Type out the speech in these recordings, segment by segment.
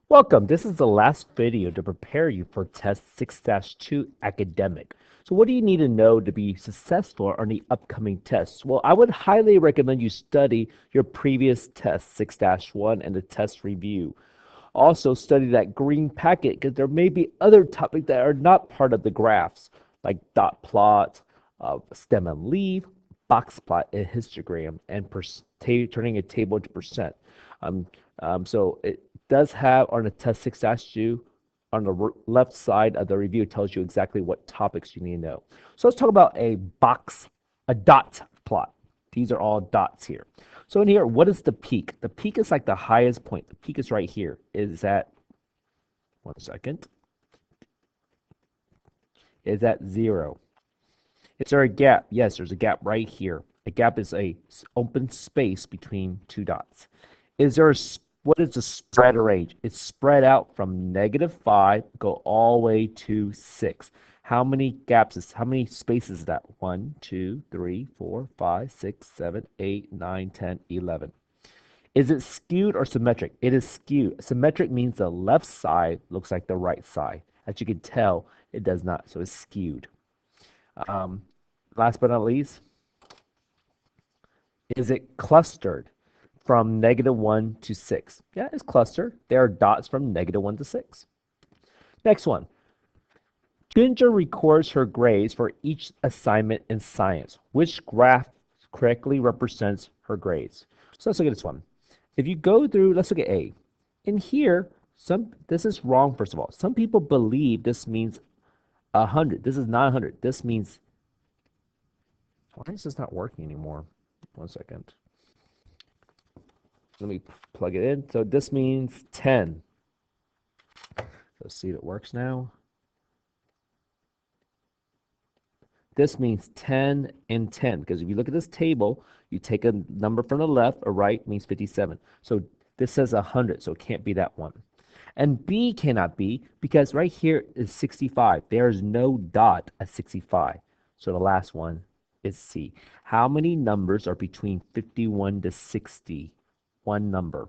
Welcome. This is the last video to prepare you for Test 6-2 Academic. So what do you need to know to be successful on the upcoming tests? Well, I would highly recommend you study your previous test, 6-1, and the test review. Also, study that green packet because there may be other topics that are not part of the graphs, like dot plot, stem and leaf, box plot, and histogram, and turning a table to percent. Um, so it does have on the test 6-2 on the left side of the review, it tells you exactly what topics you need to know. So let's talk about a dot plot. These are all dots here. So in here, what is the peak? The peak is like the highest point. The peak is right here. Is at, one second, is at 0. Is there a gap? Yes, there's a gap right here. A gap is a open space between two dots. Is there what is the spread range? It's spread out from -5, go all the way to 6. How many how many spaces is that? 1, 2, 3, 4, 5, 6, 7, 8, 9, 10, 11. Is it skewed or symmetric? It is skewed. Symmetric means the left side looks like the right side. As you can tell, it does not, so it's skewed. Um, Last but not least, is it clustered from -1 to 6? Yeah, it's clustered. There are dots from -1 to 6. Next one. Ginger records her grades for each assignment in science. Which graph correctly represents her grades? So let's look at this one. If you go through, let's look at A. In here, this is wrong, first of all. Some people believe this means 100. This is not 100. This means, why is this not working anymore? One second. Let me plug it in. So this means 10. Let's see if it works now. This means 10 and 10, because if you look at this table, you take a number from the left or right, means 57. So this says 100, so it can't be that one. And B cannot be, because right here is 65. There is no dot at 65. So the last one is C. How many numbers are between 51 to 60? One number.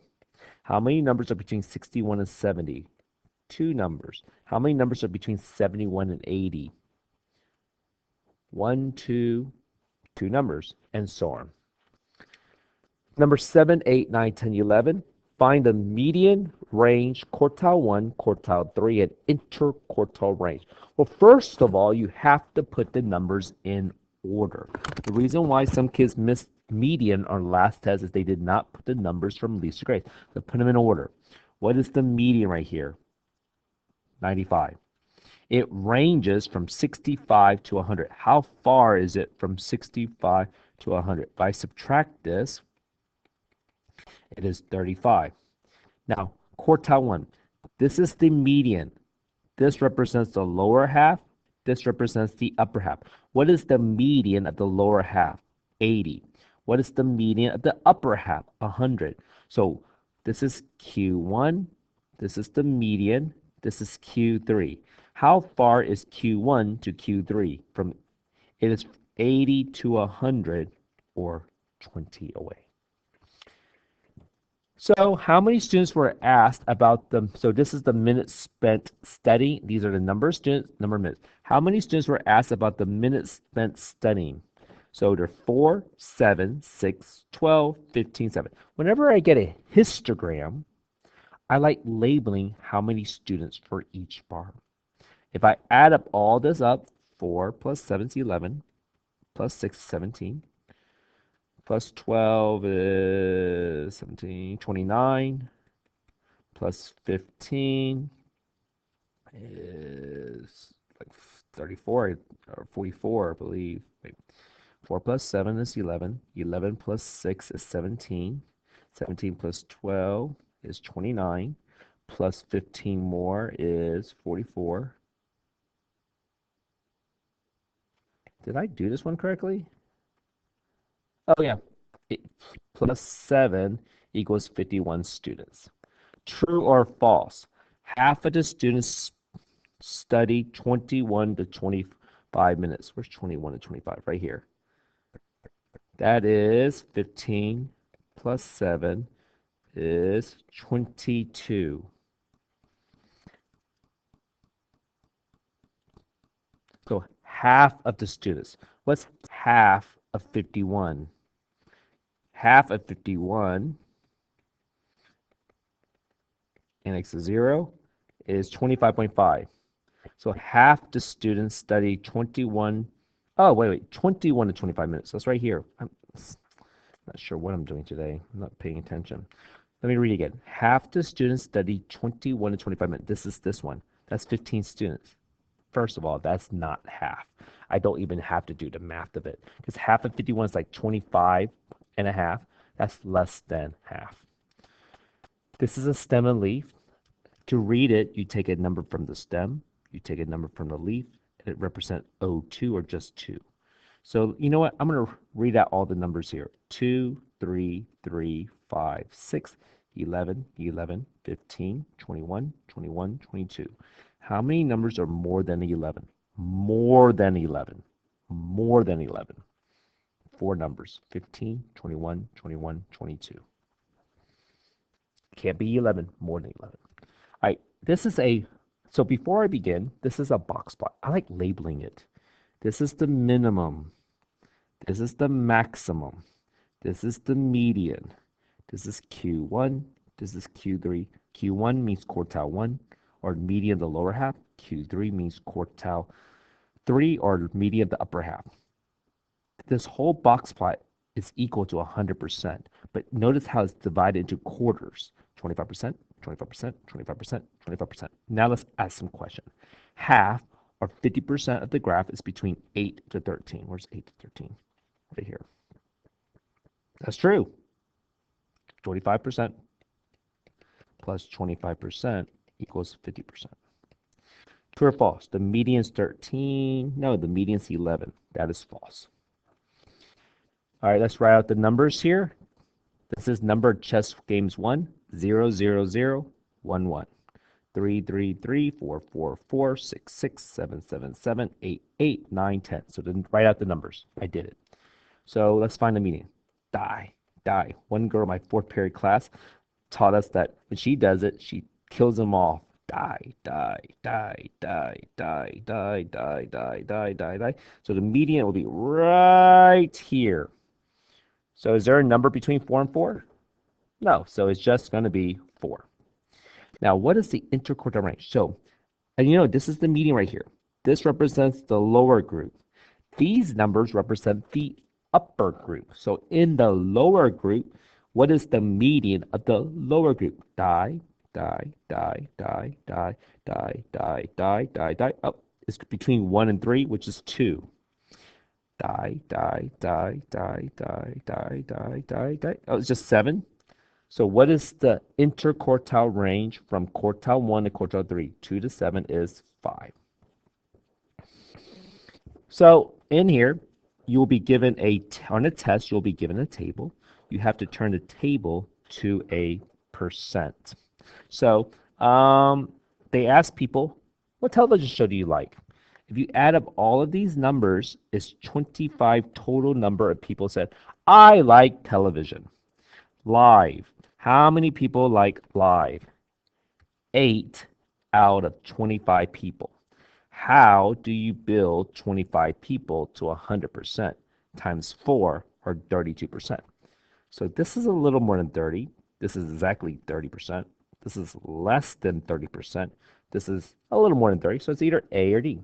How many numbers are between 61 and 70? Two numbers. How many numbers are between 71 and 80? One, two numbers, and so on. Number 7, 8, 9, 10, 11. Find the median range, quartile 1, quartile 3, and interquartile range. Well, first of all, you have to put the numbers in order. The reason why some kids missed median on last test is they did not put the numbers from least to greatest. So put them in order. What is the median right here? 95. It ranges from 65 to 100. How far is it from 65 to 100? If I subtract this, it is 35. Now, quartile 1. This is the median. This represents the lower half. This represents the upper half. What is the median of the lower half? 80. What is the median of the upper half? 100. So this is Q1. This is the median. This is Q3. How far is Q1 to Q3? It is 80 to 100, or 20 away. So how many students were asked about so this is the minutes spent studying. These are the number of students, number of minutes. How many students were asked about the minutes spent studying? So they're 4, 7, 6, 12, 15, 7. Whenever I get a histogram, I like labeling how many students for each bar. If I add up all this up, 4 plus 7 is 11, plus 6 is 17, plus 12 is 17, 29, plus 15 is like 34 or 44, I believe. Wait. 4 plus 7 is 11. 11 plus 6 is 17. 17 plus 12 is 29. Plus 15 more is 44. Did I do this one correctly? Oh, yeah. Plus 7 equals 51 students. True or false? Half of the students study 21 to 25 minutes. Where's 21 to 25? Right here. That is 15 plus 7 is 22. So half of the students. What's half of 51? Half of 51 and x is 0 is 25.5. So half the students study 21. Oh, wait, 21 to 25 minutes. That's right here. I'm not sure what I'm doing today. I'm not paying attention. Let me read again. Half the students study 21 to 25 minutes. This one. That's 15 students. First of all, that's not half. I don't even have to do the math of it because half of 51 is like 25 and a half. That's less than half. This is a stem and leaf. To read it, you take a number from the stem, you take a number from the leaf, and it represents O2 or just 2. So you know what? I'm going to read out all the numbers here. 2, 3, 3, 5, 6, 11, 11, 15, 21, 21, 22. How many numbers are more than 11? More than 11. More than 11. 4 numbers. 15, 21, 21, 22. Can't be 11, more than 11. All right, so before I begin, this is a box plot. I like labeling it. This is the minimum. This is the maximum. This is the median. This is Q1. This is Q3. Q1 means quartile 1, or median the lower half. Q3 means quartile 3, or median the upper half. This whole box plot is equal to 100%, but notice how it's divided into quarters. 25%, 25%, 25%, 25%. Now let's ask some questions. Half, or 50% of the graph is between 8 to 13. Where's 8 to 13? Right here. That's true. 25% plus 25% equals 50%. True or false? The median is 13. No, the median is 11. That is false. All right, let's write out the numbers here. This is number chess games 1, 0, 0, 0, 1, 1. 3, 3, 3, 4, 4, 4, 6, 6, 7, 7, 7, 8, 8, 9, 10. So then write out the numbers. I did it. So let's find the median. Die, die. One girl in my 4th period class taught us that when she does it, she kills them all. Die, die, die, die, die, die, die, die, die, die, die. So the median will be right here. So is there a number between 4 and 4? No, so it's just going to be 4. Now, what is the interquartile range? So, and you know, this is the median right here. This represents the lower group. These numbers represent the upper group. So in the lower group, what is the median of the lower group? Die, die, die, die, die, die, die, die, die, die. Oh, it's between 1 and 3, which is 2. Die, die, die, die, die, die, die, die, die. Oh, it's just 7. So what is the interquartile range from quartile 1 to quartile 3? 2 to 7 is 5. So in here, you will be given on a test, you'll be given a table. You have to turn the table to a percent. So they ask people, what television show do you like? If you add up all of these numbers, it's 25 total number of people said, I like television. Live. How many people like live? 8 out of 25 people. How do you build 25 people to 100% times 4 or 32%? So this is a little more than 30. This is exactly 30%. This is less than 30%. This is a little more than 30. So it's either A or D.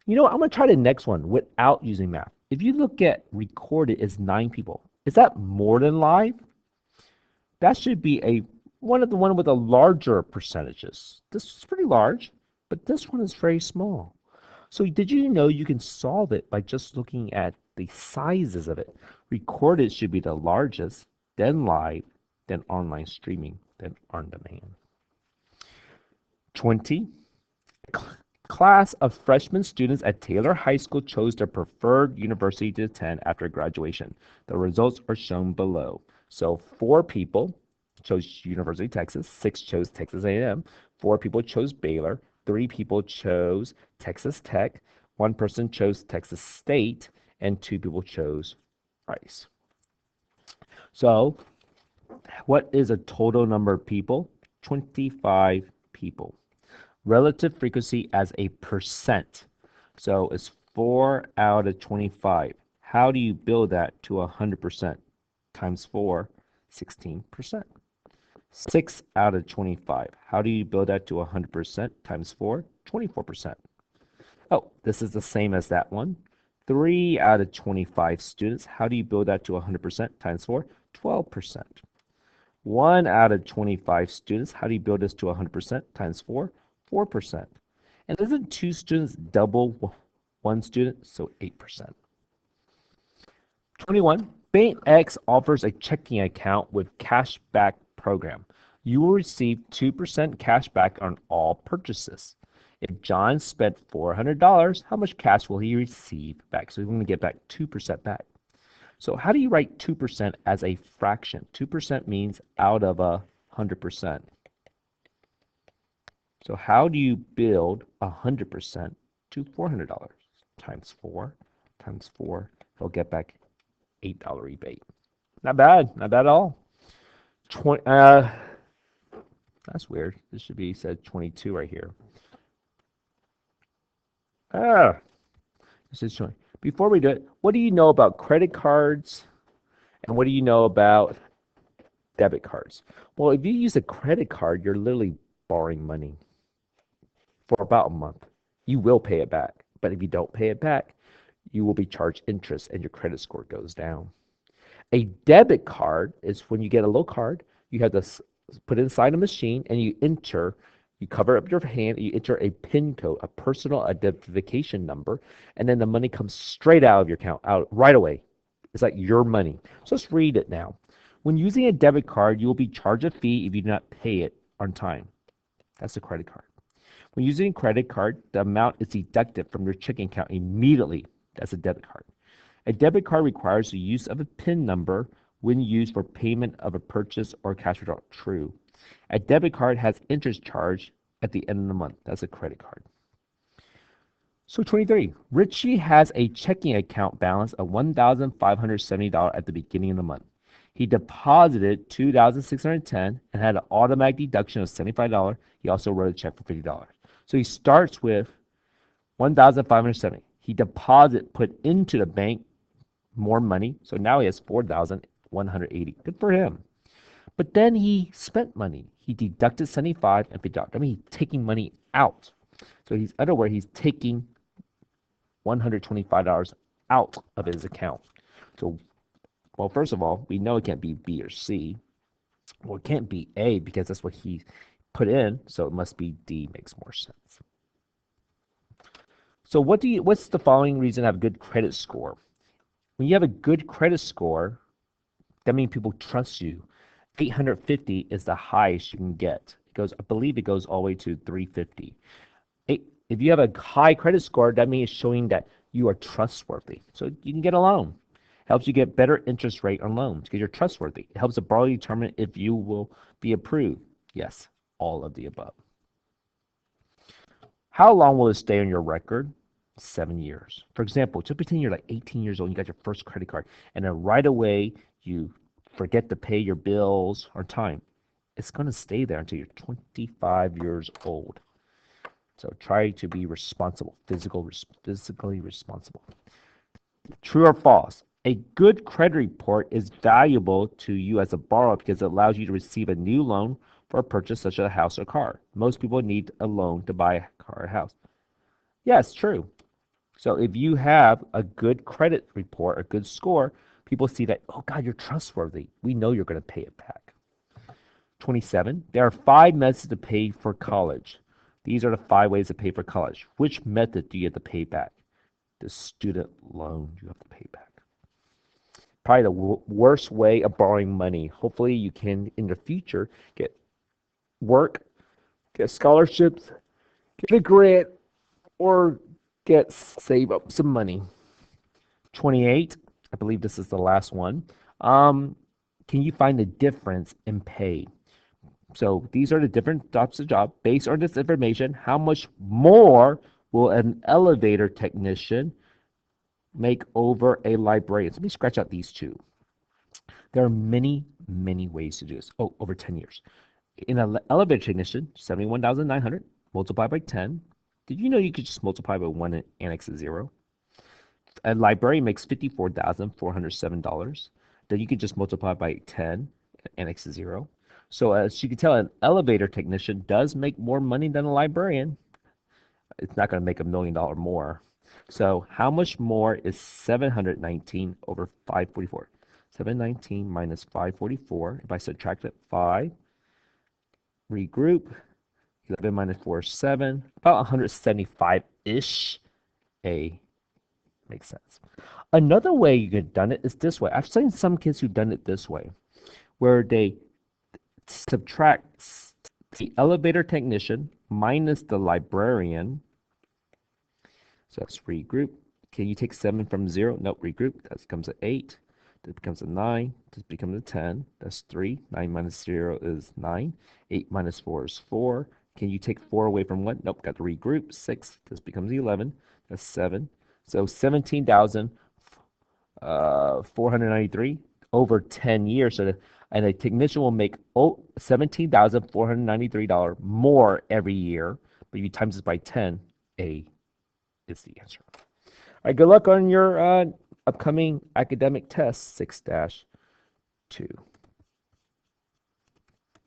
You know what? I'm going to try the next one without using math. If you look at recorded is 9 people. Is that more than live? That should be one with the larger percentages. This is pretty large, but this one is very small. So did you know you can solve it by just looking at the sizes of it? Recorded should be the largest, then live, then online streaming, then on demand. 20. Class of freshman students at Taylor High School chose their preferred university to attend after graduation. The results are shown below. So 4 people chose University of Texas, 6 chose Texas A&M, 4 people chose Baylor, 3 people chose Texas Tech, 1 person chose Texas State, and 2 people chose Rice. So what is a total number of people? 25 people. Relative frequency as a percent. So it's 4 out of 25. How do you build that to 100%? Times 4, 16%. 6 out of 25. How do you build that to 100%? Times 4, 24%. Oh, this is the same as that one. 3 out of 25 students. How do you build that to 100%? Times 4, 12%. 1 out of 25 students. How do you build this to 100%? Times 4, 4%. And isn't 2 students double 1 student? So 8%. 21. Bank X offers a checking account with cashback program. You will receive 2% cash back on all purchases. If John spent $400, how much cash will he receive back? So he's going to get back 2% back. So how do you write 2% as a fraction? 2% means out of 100%. So how do you build 100% to $400? Times 4 times 4. He'll get back $8 rebate. Not bad. Not bad at all. That's weird. This should be said 22 right here. This is 20. Before we do it, what do you know about credit cards and what do you know about debit cards? Well, if you use a credit card, you're literally borrowing money for about a month. You will pay it back, but if you don't pay it back, you will be charged interest and your credit score goes down. A debit card is when you get a little card, you have to put it inside a machine and you cover up your hand, you enter a PIN code, a personal identification number, and then the money comes straight out of your account, out right away. It's like your money. So let's read it now. When using a debit card, you will be charged a fee if you do not pay it on time. That's a credit card. When using a credit card, the amount is deducted from your checking account immediately. That's a debit card. A debit card requires the use of a PIN number when used for payment of a purchase or cash withdrawal. True. A debit card has interest charged at the end of the month. That's a credit card. So 23. Richie has a checking account balance of $1,570 at the beginning of the month. He deposited $2,610 and had an automatic deduction of $75. He also wrote a check for $50. So he starts with $1,570. He put into the bank more money. So now he has $4,180. Good for him. But then he spent money. He deducted 75 and $50. I mean, he's taking money out. So he's taking $125 out of his account. So, well, first of all, we know it can't be B or C. Well, it can't be A because that's what he put in. So it must be D. Makes more sense. So what's the following reason to have a good credit score? When you have a good credit score, that means people trust you. 850 is the highest you can get. I believe it goes all the way to 350. If you have a high credit score, that means it's showing that you are trustworthy. So you can get a loan. Helps you get better interest rate on loans because you're trustworthy. It helps the borrower determine if you will be approved. Yes, all of the above. How long will it stay on your record? 7 years. For example, just pretend you're like 18 years old and you got your first credit card, and then right away you forget to pay your bills on time. It's going to stay there until you're 25 years old. So try to be responsible, physically responsible. True or false? A good credit report is valuable to you as a borrower because it allows you to receive a new loan for a purchase such as a house or car. Most people need a loan to buy a car or a house. Yes, true. So if you have a good credit report, a good score, people see that, oh God, you're trustworthy. We know you're going to pay it back. 27. There are 5 methods to pay for college. These are the 5 ways to pay for college. Which method do you have to pay back? The student loan you have to pay back. Probably the worst way of borrowing money. Hopefully you can, in the future, get work, get scholarships, get a grant, or save up some money. 28. I believe this is the last one. Can you find the difference in pay? So these are the different types of job. Based on this information, how much more will an elevator technician make over a librarian? So let me scratch out these two. There are many, many ways to do this. Oh, over 10 years. In an elevator technician, 71,900 multiplied by 10 Did you know you could just multiply by 1 and annex a 0? A librarian makes $54,407. Then you could just multiply by 10 and annex a 0. So as you can tell, an elevator technician does make more money than a librarian. It's not going to make $1 million more. So how much more is 719 over 544? 719 minus 544. If I subtract it, 5, regroup, 11 minus 4 is 7, about 175-ish. A makes sense. Another way you could have done it is this way. I've seen some kids who've done it this way, where they subtract the elevator technician minus the librarian. So that's regroup. Can you take 7 from 0? Nope, regroup. That becomes an 8. That becomes a 9. This becomes a 10. That's 3. 9 minus 0 is 9. 8 minus 4 is 4. Can you take 4 away from 1? Nope, got to regroup. 6. This becomes 11. That's 7. So 17,493 over 10 years. So and a technician will make $17,493 more every year. But if you times this by 10, A is the answer. All right, good luck on your upcoming academic test 6-2.